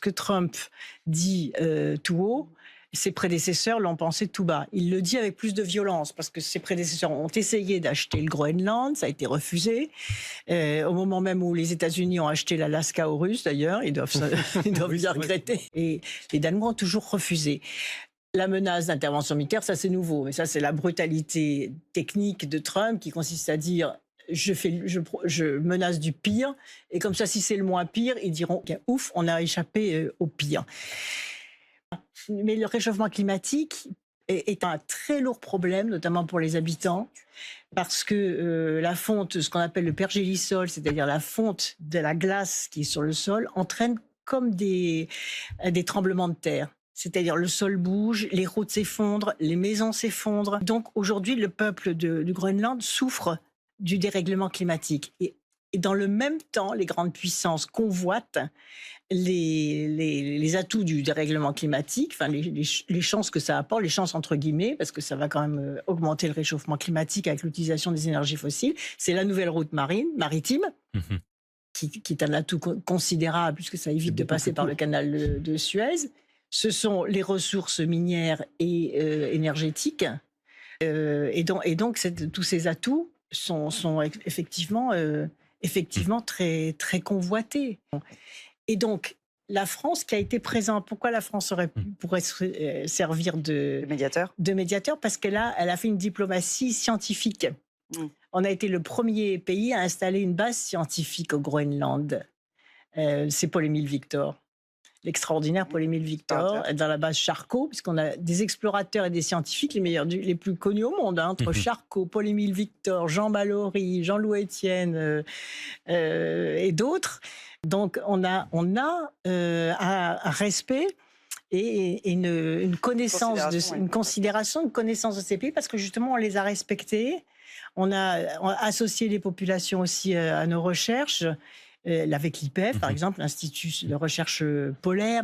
Que Trump dit tout haut, ses prédécesseurs l'ont pensé tout bas. Il le dit avec plus de violence parce que ses prédécesseurs ont essayé d'acheter le Groenland, ça a été refusé. Au moment même où les États-Unis ont acheté l'Alaska aux Russes, d'ailleurs, ils doivent bien regretter. Et les Danois ont toujours refusé. La menace d'intervention militaire, ça c'est nouveau, mais ça c'est la brutalité technique de Trump qui consiste à dire je menace du pire, et comme ça, si c'est le moins pire, ils diront ouf, on a échappé au pire. Mais le réchauffement climatique est un très lourd problème, notamment pour les habitants, parce que la fonte, ce qu'on appelle le pergélisol, c'est-à-dire la fonte de la glace qui est sur le sol, entraîne comme des tremblements de terre. C'est-à-dire le sol bouge, les routes s'effondrent, les maisons s'effondrent. Donc aujourd'hui, le peuple du Groenland souffre du dérèglement climatique. Et dans le même temps, les grandes puissances convoitent les atouts du dérèglement climatique, enfin les chances que ça apporte, les chances entre guillemets, parce que ça va quand même augmenter le réchauffement climatique avec l'utilisation des énergies fossiles. C'est la nouvelle route maritime, qui est un atout considérable, puisque ça évite de passer par le canal de Suez. Ce sont les ressources minières et énergétiques. Et donc tous ces atouts sont effectivement très, très convoités. Et donc, la France qui a été présente, pourquoi la France pourrait servir de médiateur? Parce qu'elle a fait une diplomatie scientifique. On a été le premier pays à installer une base scientifique au Groenland. C'est Paul-Émile Victor. L'extraordinaire Paul-Émile Victor, dans la base Charcot, puisqu'on a des explorateurs et des scientifiques, les meilleurs, les plus connus au monde, entre Charcot, Paul-Émile Victor, Jean Ballory, Jean-Louis Etienne et d'autres. Donc on a un respect et une connaissance, une considération, une connaissance de ces pays, parce que justement on les a respectés. On a associé les populations aussi à nos recherches. Avec l'IPEF, par exemple, l'Institut de recherche polaire.